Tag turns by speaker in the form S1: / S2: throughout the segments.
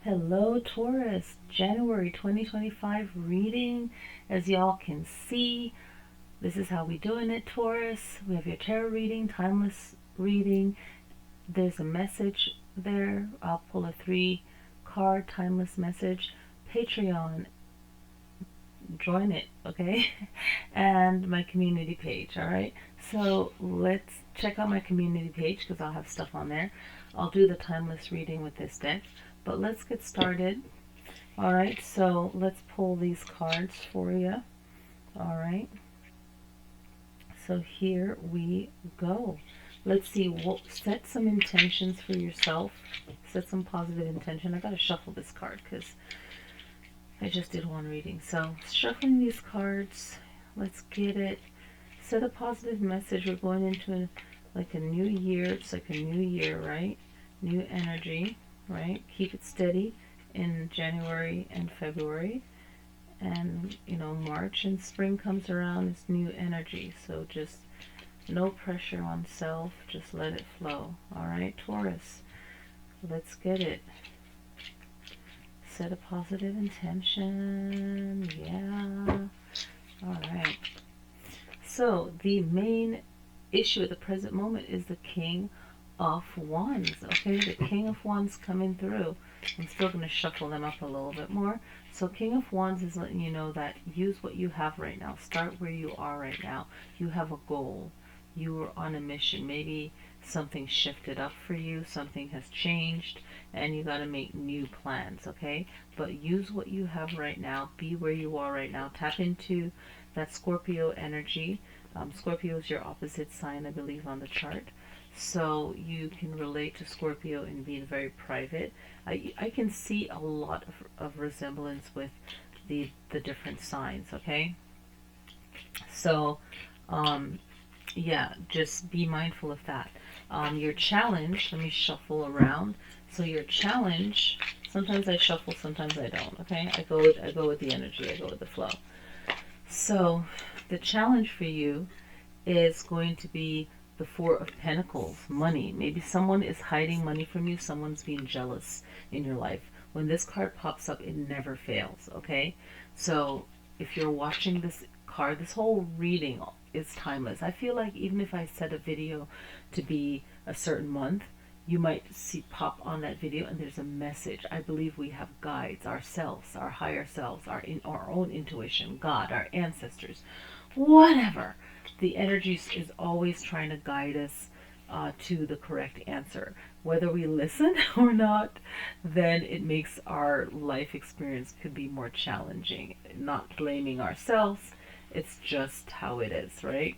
S1: Hello Taurus, January 2025 reading. As y'all can see, this is how we doing it, Taurus. We have your tarot reading, timeless reading. There's a message there. I'll pull a 3-card timeless message. Patreon, join it, okay? And my community page, all right? So let's check out my community page because I'll have stuff on there. I'll do the timeless reading with this deck, but let's get started. All right, so let's pull these cards for you. All right, so here we go. Let's see, set some intentions for yourself. Set some positive intention. I gotta shuffle this card because I just did one reading. So shuffling these cards, let's get it. Set a positive message. We're going into like a new year. It's like a new year, right? New energy, right? Keep it steady in January and February. And, you know, March and spring comes around, it's new energy. So just no pressure on self. Just let it flow. All right, Taurus, let's get it. Set a positive intention. Yeah. All right. So the main issue at the present moment is the King of Wands. Okay, the King of Wands coming through. I'm still going to shuffle them up a little bit more. So King of Wands is letting you know that use what you have right now. Start where you are right now. You have a goal. You are on a mission. Maybe something shifted up for you. Something has changed. And you got to make new plans, okay? But use what you have right now. Be where you are right now. Tap into that Scorpio energy. Scorpio is your opposite sign, I believe, on the chart. So you can relate to Scorpio in being very private. I can see a lot of resemblance with the different signs, okay? So, yeah, just be mindful of that. Your challenge, let me shuffle around. So your challenge, sometimes I shuffle, sometimes I don't, okay? I go with the energy, I go with the flow. So the challenge for you is going to be the Four of Pentacles, money. Maybe someone is hiding money from you. Someone's being jealous in your life. When this card pops up, it never fails, okay? So if you're watching this card, this whole reading is timeless. I feel like even if I set a video to be a certain month, you might see pop on that video and there's a message. I believe we have guides, ourselves, our higher selves, our own intuition, God, our ancestors, whatever. The energy is always trying to guide us to the correct answer. Whether we listen or not, then it makes our life experience could be more challenging. Not blaming ourselves, it's just how it is, right?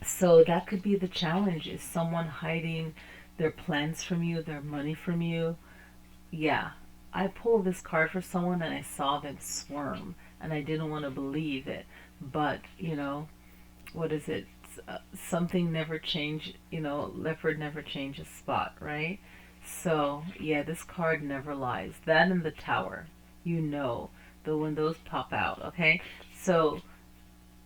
S1: So that could be the challenge, is someone hiding their plans from you, their money from you. Yeah, I pulled this card for someone and I saw them squirm and I didn't want to believe it. But, you know, what is it? Something never change, you know, leopard never changes spot, right? So, yeah, this card never lies. That and the Tower, you know, when those pop out, okay? So,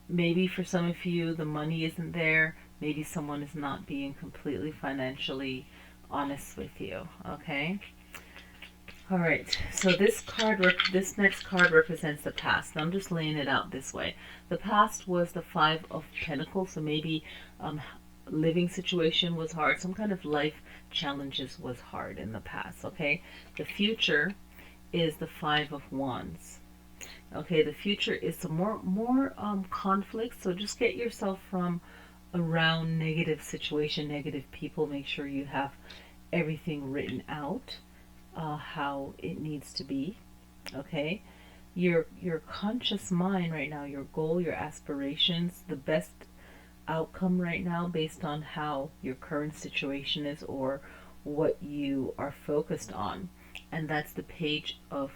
S1: maybe for some of you, the money isn't there. Maybe someone is not being completely financially honest with you, okay? All right, so this next card represents the past. Now I'm just laying it out this way. The past was the Five of Pentacles, so maybe living situation was hard. Some kind of life challenges was hard in the past, okay? The future is the Five of Wands. Okay, the future is some more conflict, so just get yourself from around negative situation, negative people. Make sure you have everything written out. How it needs to be, okay? Your conscious mind right now, your goal, your aspirations, the best outcome right now based on how your current situation is or what you are focused on. And that's the Page of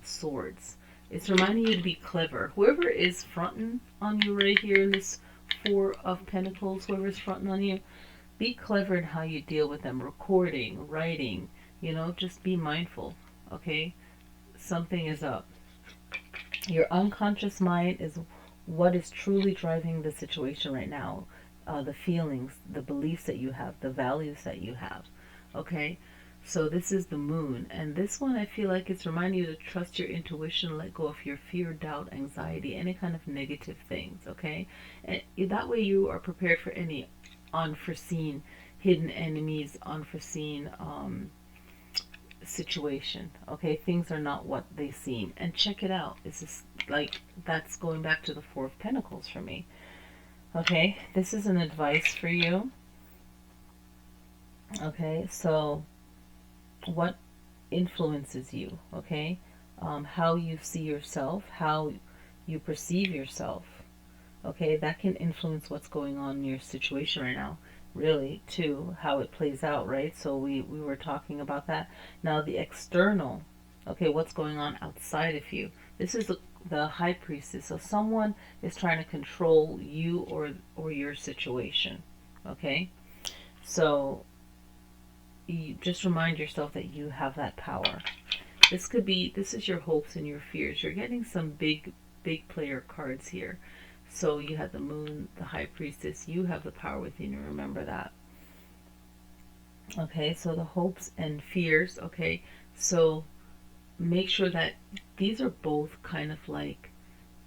S1: Swords. It's reminding you to be clever. Whoever is fronting on you right here in this Four of Pentacles, whoever is fronting on you, be clever in how you deal with them. Recording, writing, you know, just be mindful, okay? Something is up. Your unconscious mind is what is truly driving the situation right now. The feelings, the beliefs that you have, the values that you have, okay? So this is the moon, and this one I feel like it's reminding you to trust your intuition, let go of your fear, doubt, anxiety, any kind of negative things, okay? And that way you are prepared for any unforeseen hidden enemies, unforeseen situation, okay? Things are not what they seem. And check it out. It's just like, that's going back to the Four of Pentacles for me. Okay, this is an advice for you. Okay, so what influences you, okay? How you see yourself, how you perceive yourself, okay? That can influence what's going on in your situation right now, really, too, how it plays out, right? So we were talking about that. Now the external, okay, what's going on outside of you. This is the High Priestess. So someone is trying to control you or your situation, okay? So you just remind yourself that you have that power. This is your hopes and your fears. You're getting some big player cards here. So you have the moon, the High Priestess. You have the power within you. Remember that. Okay, so the hopes and fears. Okay, so make sure that these are both kind of like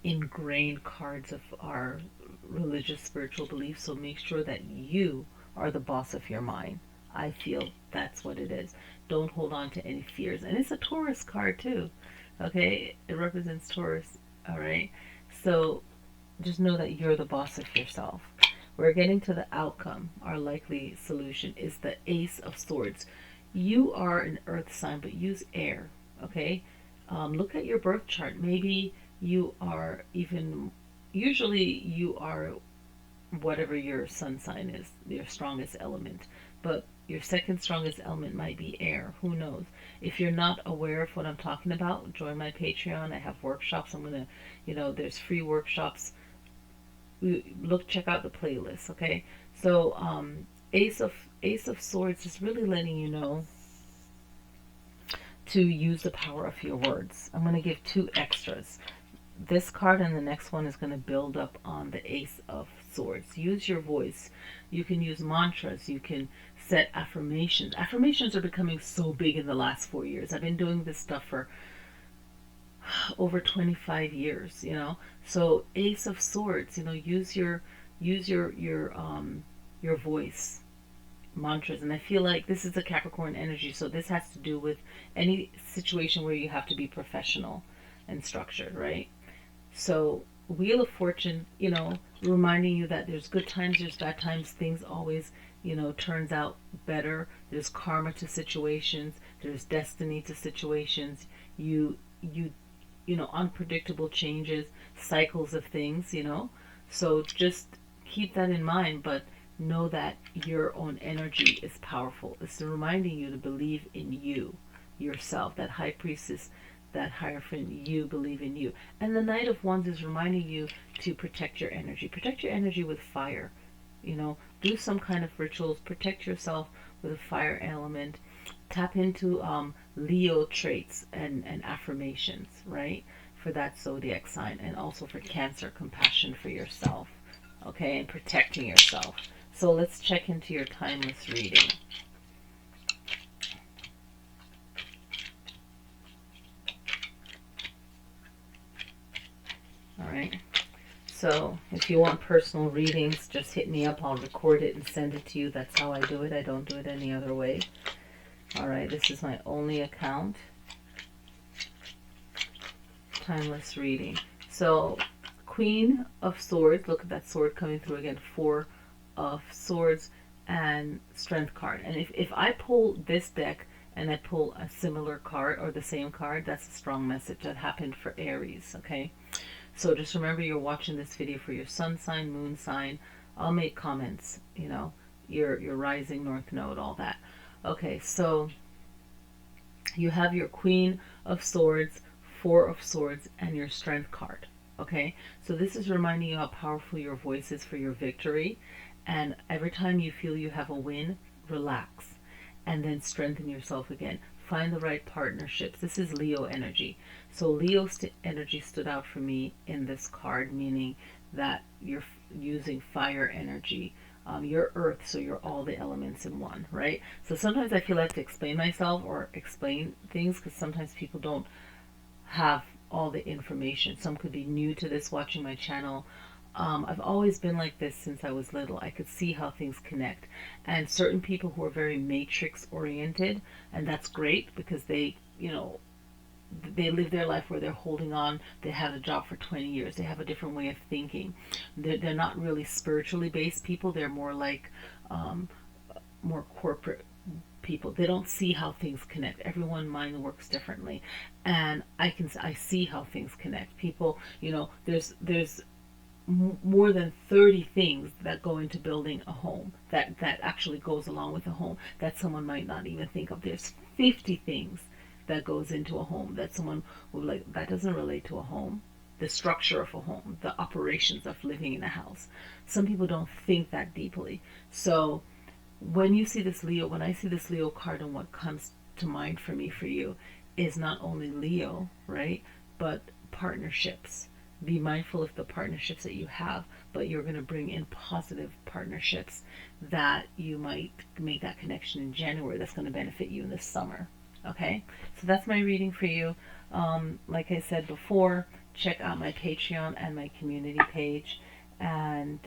S1: ingrained cards of our religious spiritual beliefs. So make sure that you are the boss of your mind. I feel that's what it is. Don't hold on to any fears. And it's a Taurus card too. Okay, it represents Taurus. All right, so just know that you're the boss of yourself. We're getting to the outcome. Our likely solution is the Ace of Swords. You are an earth sign, but use air. Okay, look at your birth chart. Maybe you are even, usually you are whatever your sun sign is, your strongest element. But your second strongest element might be air. Who knows? If you're not aware of what I'm talking about, join my Patreon. I have workshops. I'm going to, there's free workshops. Check out the playlist, okay? So, Ace of Swords is really letting you know to use the power of your words. I'm going to give 2 extras. This card and the next one is going to build up on the Ace of Swords. Use your voice. You can use mantras. You can set affirmations. Affirmations are becoming so big in the last 4 years. I've been doing this stuff for over 25 years, So Ace of Swords, use your voice, mantras. And I feel like this is a Capricorn energy, so this has to do with any situation where you have to be professional and structured, right? So Wheel of Fortune, reminding you that there's good times, there's bad times, things always, turns out better. There's karma to situations, there's destiny to situations. You unpredictable changes, cycles of things, So just keep that in mind, but know that your own energy is powerful. It's reminding you to believe in you, yourself, that High Priestess, that Hierophant, you believe in you. And the Knight of Wands is reminding you to protect your energy. Protect your energy with fire. Do some kind of rituals. Protect yourself with a fire element. Tap into Leo traits and affirmations, right? For that zodiac sign. And also for Cancer, compassion for yourself. Okay, and protecting yourself. So let's check into your timeless reading. Alright, so if you want personal readings, just hit me up. I'll record it and send it to you. That's how I do it. I don't do it any other way. Alright, this is my only account. Timeless reading. So, Queen of Swords. Look at that sword coming through again. 4 of Swords and Strength card. And if I pull this deck and I pull a similar card or the same card, that's a strong message. That happened for Aries, okay? So just remember, you're watching this video for your sun sign, moon sign. I'll make comments, your rising, north node, all that. Okay, so you have your Queen of Swords, 4 of Swords, and your Strength card. Okay, so this is reminding you how powerful your voice is for your victory. And every time you feel you have a win, relax and then strengthen yourself again. Find the right partnerships. This is Leo energy. So Leo energy stood out for me in this card, meaning that you're using fire energy, You're earth, so you're all the elements in one, right? So sometimes I feel like to explain myself or explain things because sometimes people don't have all the information. Some could be new to this watching my channel. I've always been like this since I was little. I could see how things connect. And certain people who are very matrix oriented, and that's great because they, they live their life where they're holding on. They had a job for 20 years. They have a different way of thinking. They're not really spiritually based people. They're more like more corporate people. They don't see how things connect. Everyone mind works differently, and I see how things connect. People, there's more than 30 things that go into building a home that actually goes along with a home that someone might not even think of. There's 50 things that goes into a home that someone will like that doesn't relate to a home, the structure of a home, the operations of living in a house. Some people don't think that deeply. So when you see this Leo, when I see this Leo card, and what comes to mind for me for you is not only Leo, right, but partnerships. Be mindful of the partnerships that you have, but you're going to bring in positive partnerships that you might make that connection in January that's going to benefit you in the summer. Okay, so that's my reading for you. Like I said before, check out my Patreon and my community page. And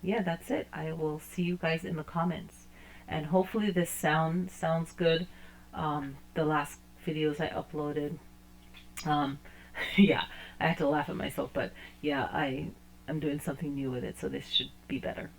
S1: yeah, that's it. I will see you guys in the comments. And hopefully this sounds good. The last videos I uploaded, yeah, I had to laugh at myself, but yeah, I'm doing something new with it, so this should be better.